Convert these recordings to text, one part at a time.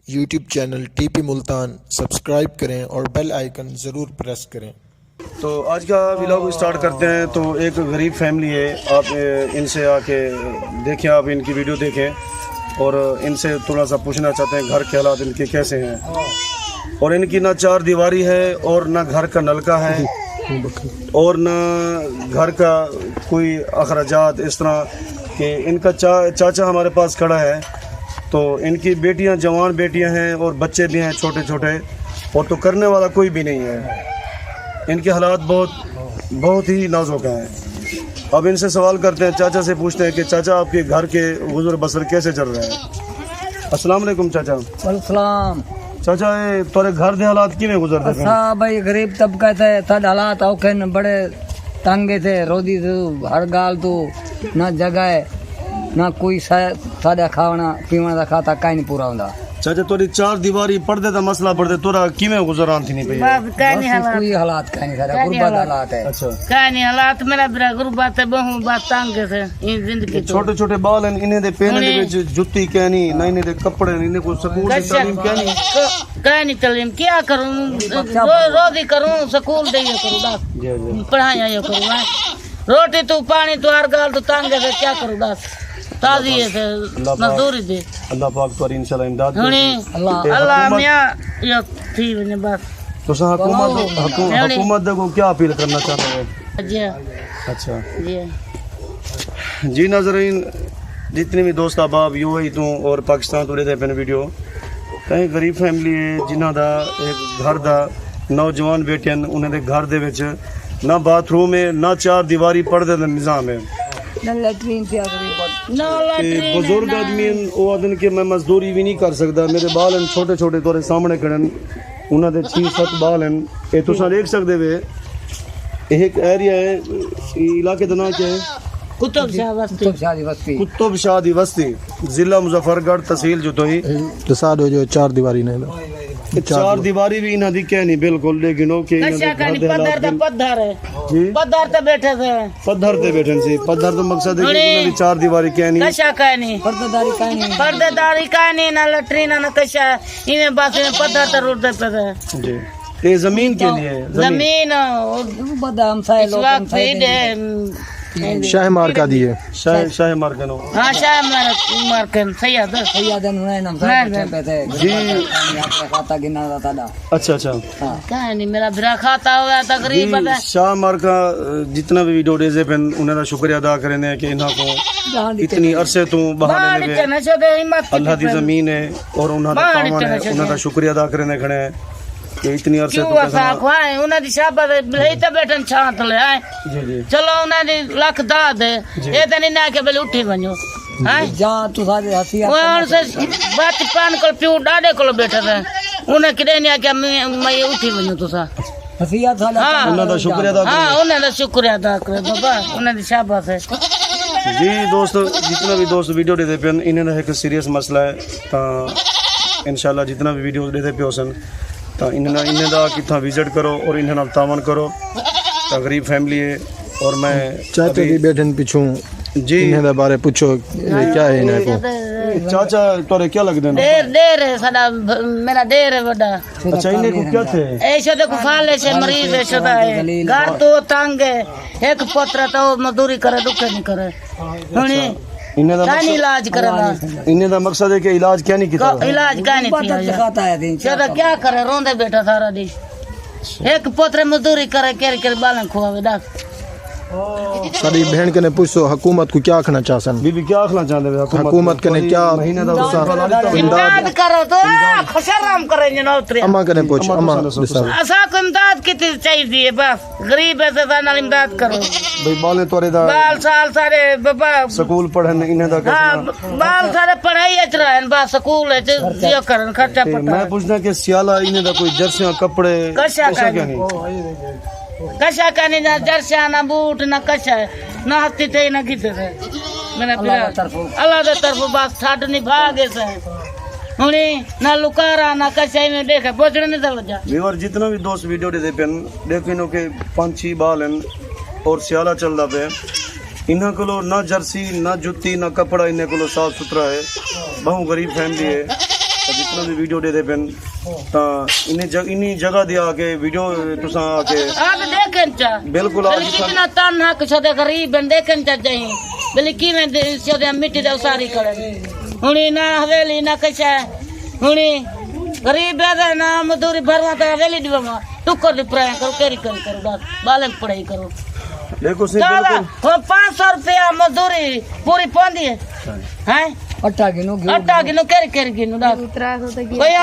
YouTube channel TP Multan subscribe करें और bell icon ज़रूर प्रेस करें। तो आज का व्लॉग स्टार्ट करते हैं। तो एक गरीब फैमिली है, आप इनसे आके देखें, आप इनकी वीडियो देखें और इनसे थोड़ा सा पूछना चाहते हैं घर के हालात इनके कैसे हैं। और इनकी ना चार दीवारी है और ना घर का नलका है और ना घर का कोई अखराजात इस तरह कि इनका चाचा हमारे पास खड़ा है। तो इनकी बेटियां जवान बेटियां हैं और बच्चे भी हैं छोटे छोटे, और तो करने वाला कोई भी नहीं है। इनके हालात बहुत ही नाजुक हैं। अब इनसे सवाल करते हैं, चाचा से पूछते हैं कि चाचा आपके घर के गुजर बसर कैसे चल रहे हैं। अस्सलाम वालेकुम चाचा। सलाम चाचा ये तोरे घर के हालात किवें गुजरदे हैं? असा भाई गरीब तबका थे, साडे हालात औखे न, बड़े तंगे थे। रोदी तो हर गाल तो ना जगह ना कोई सादा खाना पीवण का खाता कहीं नहीं पूरा होंदा। चाचा तोरी चार दीवारी पढ़दे दा मसला पढ़दे तोरा किवें गुजरान थी नहीं पई? कोई हालात कहीं नहीं, सारा गुरबत हालात है। अच्छा कहानी हालात मेरा बिरा गुरबत है, बहु बात तंग थे इन जिंदगी तो। छोटे छोटे बाल हैं, इन्हें दे पहने दे विच जुत्ती कहनी ना, इन्हें दे कपड़े इन्हें को स्कूल की तालीम कहनी। कहानी तालीम क्या करूं, रोजी करूं, स्कूल दे करूं, बस पढ़ाई करूं। रोटी तू पानी तू हर गाल तो तंग है, क्या करूं बस ताजी है मजदूरी दे। अल्लाह पाक तोरी इंशाल्लाह इमदाद हुनी अल्लाह मियां यो थी वने बस। तो हुकूमत देखो क्या अपील करना चाहते हैं? जी अच्छा जी जी नाज़रीन, जितने भी दोस्त अहबाब यूएई तो और पाकिस्तान तो रहते हैं वीडियो, कई गरीब फैमिली है जिन्हों का एक घर का नौजवान बेटे हैं, उन्होंने घर दे विच ना बाथरूम है ना चार दीवारी पर्दे का निज़ाम है। बुजुर्ग आदमी वो आदमी के मैं मजदूरी भी नहीं कर सकता, मेरे बाल हैं छोटे छोटे तोरे सामने खड़े उन्होंने 6-7 बाल हैं। ये तुम देख सकते वे एक एरिया है, इलाके का नाम क्या है? कुतुब शाह दी बस्ती, जिला मुजफ्फरगढ़, तहसील जुतोई। जो चार दीवारी ने चार दीवारी भी इन्हें दी क्या नहीं बिल्कुल, लेकिन ओके पत्थर ते पत्थर है जी पत्थर ते बैठे थे, पत्थर ते बैठे सी। पत्थर तो मकसद है कि उन्हें चार दीवारी क्या नहीं, कशा का नहीं, पर्देदारी का नहीं, ना लटरीन ना कशा, इन्हें बस पत्थर ते रोड पे थे जी। ये जमीन के लिए जमीन इस वक्त शाह मार्का दिए शाह मार्का नो। हाँ शाह मार्कन सैयद अच्छा अच्छा कहानी मेरा बिरा खाता हुआ तकरीब है। शाह मार्का जितना भी वीडियो डेजे पे उन्हें शुक्रिया अदा करें कि इन्हों को इतनी अरसे तो बहाने अल्लाह की जमीन है और उन्होंने शुक्रिया अदा करें खड़े हैं कि इतनी अरसे तो उन्हें दी शाबाश भले तो बैठन छांत ले आए चलो उन्हें दी लख दाद ये तो नहीं ना के बल उठी वणो जा तू सारे हसिया से बात पान को प्यू डाडे को बैठे थे उन्हें किदे नहीं के मैं उठी वणो तुसा हसिया थाला उन्हें दा शुक्रिया अदा हां उन्हें दा शुक्रिया अदा करे बाबा उन्हें दी शाबाश है जी। दोस्त जितना भी दोस्त वीडियो देते पे इन्हें एक सीरियस मसला है, तो इंशाल्लाह जितना भी वीडियो देते पे सन तो इन्हें दा कितना विजिट करो और इन्हें नाल तावन करो। तो गरीब फैमिली है और मैं चाचा की बेटे पीछू जी इन्हें दा बारे पूछो क्या है इन्हें को। चाचा तोरे क्या लगदे ने? देर है साडा मेरा देर है बड़ा। अच्छा इन्हें को क्या थे? ऐसे देखो फाले से मरीज है सदा है, घर तो तंग है, एक पुत्र तो मजदूरी करे दुखे नहीं करे हुनी इन्हें दा इलाज करना। इन्हें दा मकसद है कि इलाज क्या नहीं किया, इलाज का नहीं दिखाता है दिन सदा क्या करे, रोंदे बैठा सारा दिन, एक पुत्र मजदूरी करे कर बालन खुआवे दस। सारी बहन के ने पूछो हुकूमत को क्या आखना चाहसन? बीबी क्या आखना चाहते हैं हुकूमत के ने क्या इमदाद करो तो खुशराम करेंगे नौकरी। अम्मा के ने पूछ अम्मा असा को इमदाद कितनी चाहिए, बस गरीब है से साना इमदाद करो भाई। बाल तोरे दा बाल साल सारे बाबा स्कूल पढ़न इन्हें दा हाँ बाल सारे पढ़ाई अच्छ रहे हैं, बस स्कूल है जो करन खर्चा पड़ता। मैं पूछना कि सियाला इन्हें दा कोई जर्सियां कपड़े कशा क्या नहीं कशा का नहीं, ना जर्सिया ना बूट ना कशा ना हस्ती थे ना किते थे मेरा अल्लाह दे तरफ बस छाट नहीं भागे से हुनी ना लुकारा ना कशा में देखा पहुंचने नहीं चल जा। व्यूअर जितना भी दोस्त वीडियो दे पेन देखो इन्हों के 5-6 बाल हैं और सियाला चलदा पे इन्हों को ना जर्सी ना जुत्ती ना कपड़ा, इन्हें को साफ सुथरा है, बहु गरीब फैमिली है। जितना भी वीडियो दे पेन ता इन्हीं जगह दे आके वीडियो तुसा आके आप देखें चा बिल्कुल आज कितना तन हक छदे गरीब बन देखें चा जाई बले की में छदे मिट्टी दे उसारी करे हुनी ना हवेली ना कैसा हुनी गरीब है ना मजदूरी भरवा तो हवेली दिवा टुकर दे प्राय करो केरी करो बस बालक पढ़ाई करो देखो से दादा बिल्कुल 500 रुपया मजदूरी पूरी पौंदी है हैं अट्टा गिनो आटा गिनो केरी गिनो दाद कोई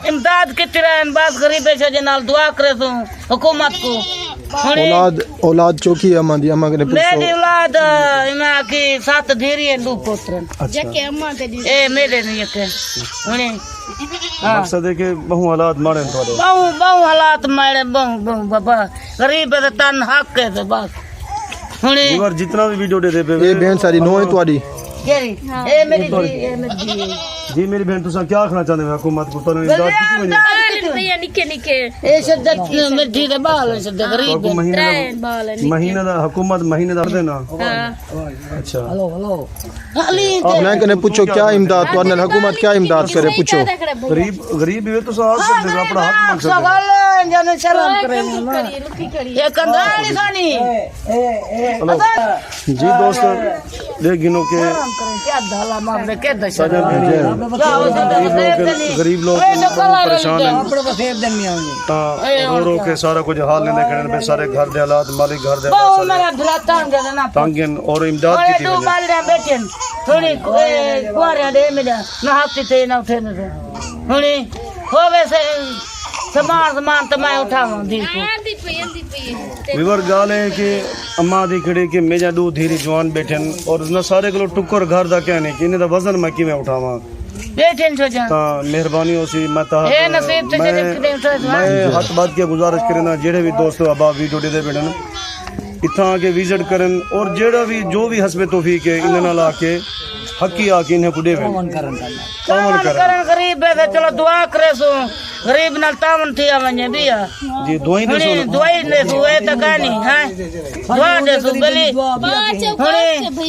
इमदाद की तरह बस गरीब है जे नाल दुआ करे तू हुकूमत को हुनी औलाद चौकी अम्मा दी अम्मा ने मेरी औलाद इमा की 7 धीरी है 2 पुत्र अच्छा ए मेरे नहीं के हुनी हां मकसद है कि बहु हालात मारे तोड़े बहु हालात मारे बहु बाबा गरीब है तन हक है बस हुनी एक बार जितना भी वीडियो दे पे ये बहन सारी नो है तुम्हारी केरी ए मेरी जी मेरी बहन तुसा क्या आखना चाहते हो हुकूमत को तो इमदाद कितनी बनी भैया निके निके ए शद्दत मिर्जी दे बाल शद्दत गरीब आपको महीने दा हुकूमत महीने दा देना अच्छा हेलो हाली मैं कहने पूछो क्या इमदाद तुम्हारे हुकूमत क्या इमदाद करे पूछो गरीब भी तो सा आ सकते हो अपना हक मांग सकते हो सवाल जने शर्म करे ये कंधानी सानी जी दोस्त देख गिनो के क्या धाला मार दे के दशा गरीब लोग परेशान हैं अपने को सेब देनी आऊंगी ता रो के सारा कुछ हाल नहीं करने पे सारे घर दे हालात मालिक घर दे बहु मेरा भ्राता ना तांगन और इमदाद की दो थी माल रे बेटन थोड़ी कुआरे दे मेरा ना हफ्ते थे ना उठे ना थोड़ी होवे से सामान तो मैं उठाऊं दी को विवर गाल है कि अम्मा दी खड़े के मेजा दो धीरे जवान बैठन और न सारे को टुकर घर दा कहने कि इन्हें दा वजन मैं किवें उठावा बेटन सो जा ता मेहरबानी होसी मैं ता ए नसीब ते जे किदे उठा मैं हाथ बात के गुजारिश करना जेड़े भी दोस्त अबा वीडियो दे बैठन इतना आके विजिट करन और जेड़ा भी जो भी हसबे तौफीक है इन्हें नाल आके हकी आके इन्हें को देवे तावन करन गरीब है चलो दुआ करे सो गरीब नाल तावन थी आवने बिया जी दुआई दे हुनी दुआई दे सो ए त कानी है दुआ दे सो गली हुनी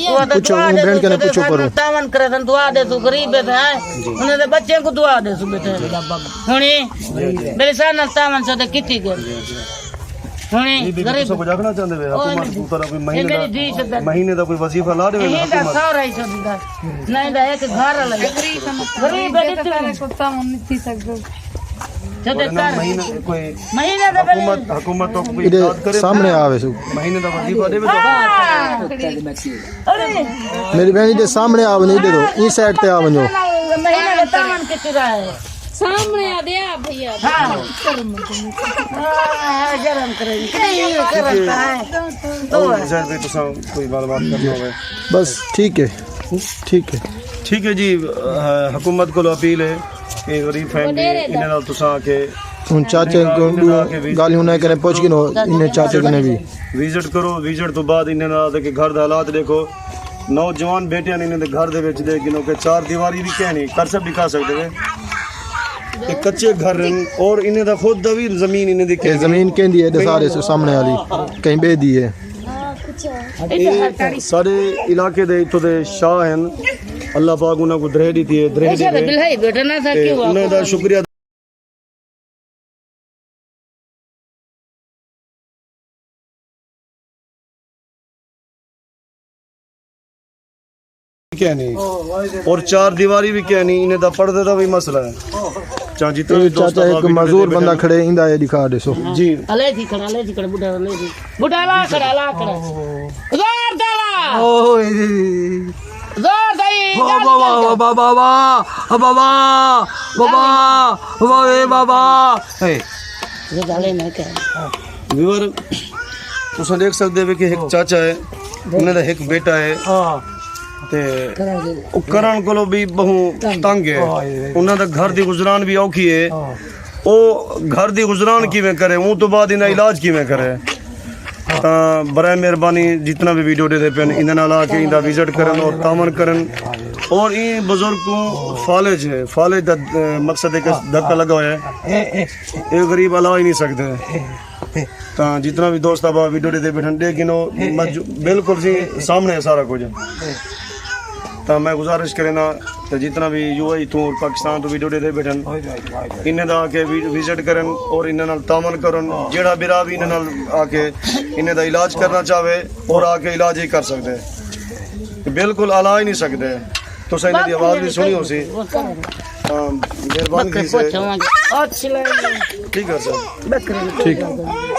वो तो पूछो दुआ दे बहन के ने पूछो करो तावन करे तन दुआ दे सो गरीब है उन्हें दे बच्चे को दुआ दे सो बेटे हुनी मेरे साथ नाल तावन से तो किती गई हुनी गरीब सब जागना चाहते वे हुकूमत को तरफ महीने दा कोई वजीफा ला दे यही दा सारा ही सब दा नहीं दा एक घर लगे गरीब है तो तावन नहीं सकदो महीने कोई महीने दा हुकूमत तो कोई इधर इमदाद करे सामने आवे सु महीने दा वजीफा देवे तो अरे मेरी बहन इधर सामने आवे नहीं दे दो इस साइड पे आवे जो महीने का तावन कितना है सामने आ दे भैया हाँ जरम करेंगे करता है तो जैसे भी तुसा कोई मालूमात करना होवे बस ठीक है ठीक है जी हुकूमत को अपील है कि गरीब फैमिली इन्हें नाल तुसा के उन चाचे को गाली उन्हें करे पहुंच गिनो इन्हें चाचे ने भी विजिट करो विजिट तो बाद इन्हें नाल के घर दा हालात देखो नौजवान बेटे इन्हें दे घर दे विच दे गिनो के 4 दीवारी भी कहनी कर सब दिखा सकते वे एक कच्चे घर और इन्हें दा खुद दा भी जमीन इन्हें दी ये जमीन केंदी है सारे से सामने वाली कहीं बे दी है सारे इलाके दे इतो दे शाह हैं अल्लाह पाक उन्हें को दरह दी थी दरह दी बिल्हाई बेटा ना था क्यों उन्हें दा शुक्रिया क्या नहीं और 4 दीवारी भी क्या नहीं इन्हें दा पर्दे दा भी मसला है चाहे जितने भी दोस्त चाचा एक मजदूर बंदा खड़े इंदा ये दिखा दे सो जी अले थी खड़ा बुढ़ा ला खड़ा जोर डाला जोर दई बाबा ये डाले नहीं क्या व्यूअर तुसा देख सकते हो कि एक चाचा है उन्हें दा एक बेटा है ते उपकरण को भी बहु तंग है उन्हें दा घर दी गुजरान भी औखी है ओ घर दी गुजरान किवें करे वो तो बाद इन्हें इलाज किवें करे बराए मेहरबानी जितना भी वीडियो दे पे इन्हें नाल आके इनका विजिट करन और तावन करन और इन बुजुर्ग को फालेज है फालेज दा मकसद है कि धक्का लगा हुआ है ये गरीब अला ही नहीं सकते ता जितना भी दोस्त अब वीडियो दे बैठन दे गिनो बिल्कुल सी सामने है सारा कुछ तो मैं गुजारिश करें ना तो जितना भी यूएई तो पाकिस्तान तो वीडियो दे बैठन इन्हें दा आके विजिट करन और इन्हें नाल तामन करन जेड़ा बिरा भी इन्हें नाल आके इन्हें दा इलाज करना चाहे और आके इलाज ही कर सकते बिल्कुल अला ही नहीं सकते तो सही दी आवाज भी सुनी हो सी मेहरबानी से ठीक है सर बकरे ठीक